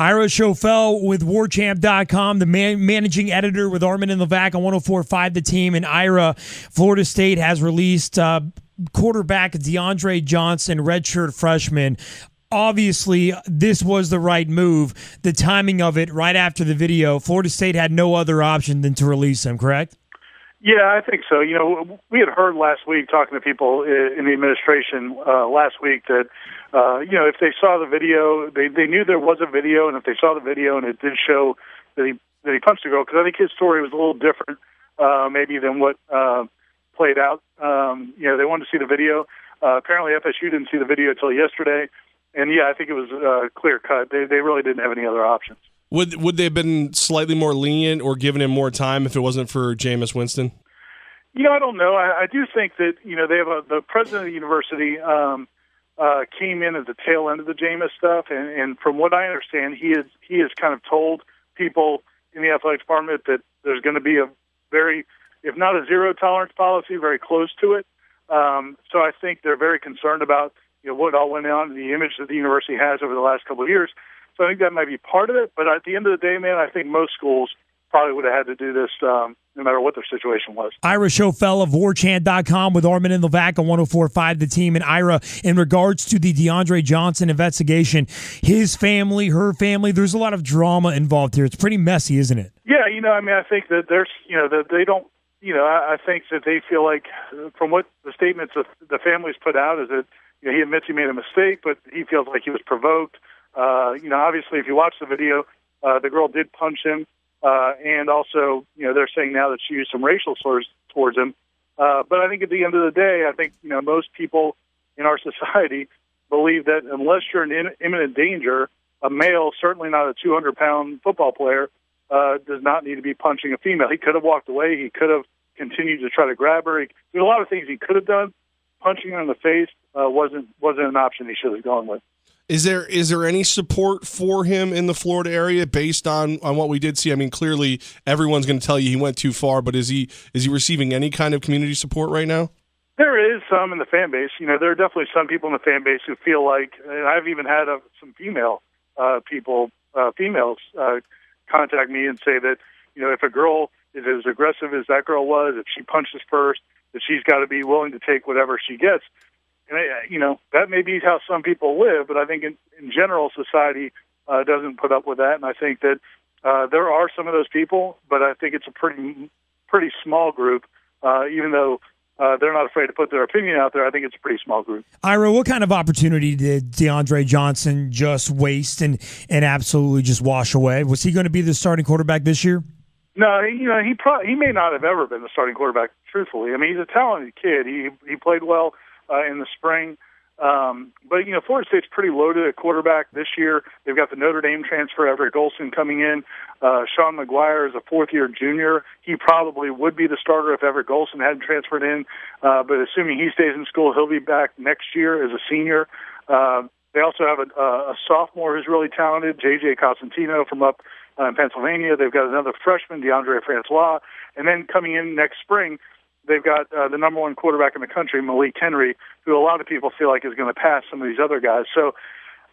Ira Schoffel with WarChamp.com, the managing editor with Armen and Levack on 104.5 The Team. And Ira, Florida State has released quarterback DeAndre Johnson, redshirt freshman. Obviously, this was the right move. The timing of it right after the video, Florida State had no other option than to release him, correct? Yeah, I think so. You know, we had heard last week, talking to people in the administration last week, that, you know, if they saw the video, they knew there was a video, and if they saw the video and it did show that he punched the girl, because I think his story was a little different maybe than what played out. You know, they wanted to see the video. Apparently FSU didn't see the video until yesterday, and, yeah, I think it was clear-cut. They really didn't have any other options. Would they have been slightly more lenient or given him more time if it wasn't for Jameis Winston? You know, I don't know. I do think that, you know, they have the president of the university came in at the tail end of the Jameis stuff, and from what I understand, he has kind of told people in the athletic department that there's going to be a very, if not a zero tolerance policy, very close to it. So I think they're very concerned about, you know, what all went on, the image that the university has over the last couple of years. So I think that might be part of it. But at the end of the day, man, I think most schools probably would have had to do this no matter what their situation was. Ira Schoffel of WarChant.com with Armen and Levack on 104.5 The Team. And Ira, in regards to the DeAndre Johnson investigation, his family, her family, there's a lot of drama involved here. It's pretty messy, isn't it? Yeah, you know, I mean, I think that there's, you know, that they don't, you know, I think that they feel like, from what the statements of the families put out, is that, you know, he admits he made a mistake, but he feels like he was provoked. You know, obviously, if you watch the video, the girl did punch him, and also, you know, they're saying now that she used some racial slurs towards him. But I think at the end of the day, I think, you know, most people in our society believe that unless you're in imminent danger, a male, certainly not a 200-pound football player, does not need to be punching a female. He could have walked away. He could have continued to try to grab her. There's a lot of things he could have done. Punching her in the face wasn't an option he should have gone with. Is there any support for him in the Florida area based on what we did see? I mean, clearly everyone's going to tell you he went too far, but is he receiving any kind of community support right now? There is some in the fan base. You know, there are definitely some people in the fan base who feel like, and I've even had some females contact me and say that, you know, if a girl is as aggressive as that girl was, if she punches first, that she's got to be willing to take whatever she gets. And, you know, that may be how some people live, but I think in general, society doesn't put up with that. And I think that there are some of those people, but I think it's a pretty small group. Even though they're not afraid to put their opinion out there, I think it's a pretty small group. Ira, what kind of opportunity did DeAndre Johnson just waste and absolutely just wash away? Was he going to be the starting quarterback this year? No, you know, he may not have ever been the starting quarterback, truthfully. I mean, he's a talented kid. He played well in the spring. But, you know, Florida State's pretty loaded at quarterback this year. They've got the Notre Dame transfer, Everett Golson, coming in. Sean McGuire is a fourth-year junior. He probably would be the starter if Everett Golson hadn't transferred in. But assuming he stays in school, he'll be back next year as a senior. They also have a sophomore who's really talented, J.J. Cosentino from up in Pennsylvania. They've got another freshman, DeAndre Francois. And then coming in next spring, they've got the number one quarterback in the country, Malik Henry, who a lot of people feel like is going to pass some of these other guys. So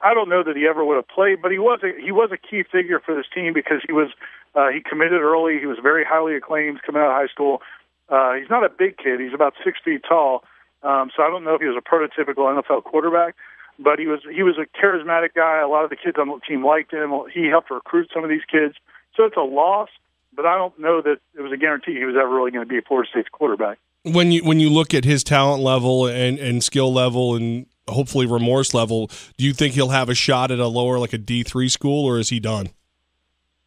I don't know that he ever would have played, but he was a key figure for this team because he committed early. He was very highly acclaimed coming out of high school. He's not a big kid. He's about 6 feet tall. So I don't know if he was a prototypical NFL quarterback, but he was a charismatic guy. A lot of the kids on the team liked him. He helped recruit some of these kids. So it's a loss, but I don't know that it was a guarantee he was ever really going to be a Florida State's quarterback. When you look at his talent level and skill level and hopefully remorse level, do you think he'll have a shot at a lower, like a D3 school, or is he done?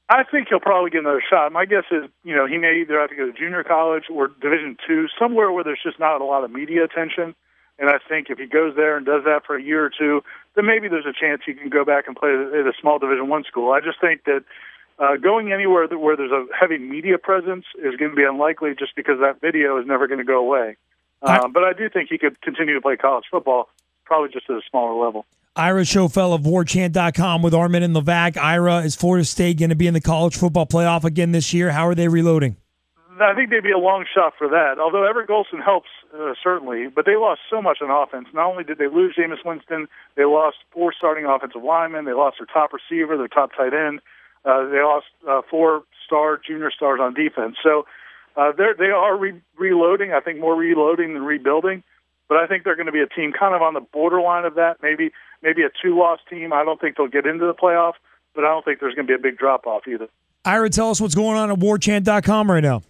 I think he'll probably get another shot. My guess is, you know, he may either have to go to junior college or Division II, somewhere where there's just not a lot of media attention. And I think if he goes there and does that for a year or two, then maybe there's a chance he can go back and play at a small Division I school. I just think that going anywhere where there's a heavy media presence is going to be unlikely just because that video is never going to go away. But I do think he could continue to play college football, probably just at a smaller level. Ira Schoffel of WarChant.com with Armen and Levack. Ira, is Florida State going to be in the college football playoff again this year? How are they reloading? I think they'd be a long shot for that. Although Everett Golson helps certainly, but they lost so much on offense. Not only did they lose Jameis Winston, they lost 4 starting offensive linemen. They lost their top receiver, their top tight end. They lost 4 junior stars on defense. So they are reloading. I think more reloading than rebuilding. But I think they're going to be a team kind of on the borderline of that. Maybe a 2-loss team. I don't think they'll get into the playoff, but I don't think there's going to be a big drop off either. Ira, tell us what's going on at warchant.com right now.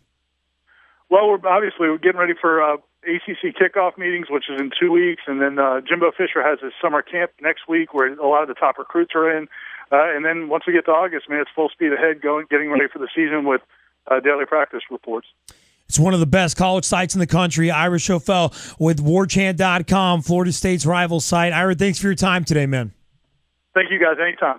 Well, we're getting ready for ACC kickoff meetings, which is in 2 weeks, and then Jimbo Fisher has his summer camp next week, where a lot of the top recruits are in. And then once we get to August, man, it's full speed ahead, getting ready for the season with daily practice reports. It's one of the best college sites in the country. Ira Schoffel with warchant.com, Florida State's rival site. Ira, thanks for your time today, man. Thank you, guys. Anytime.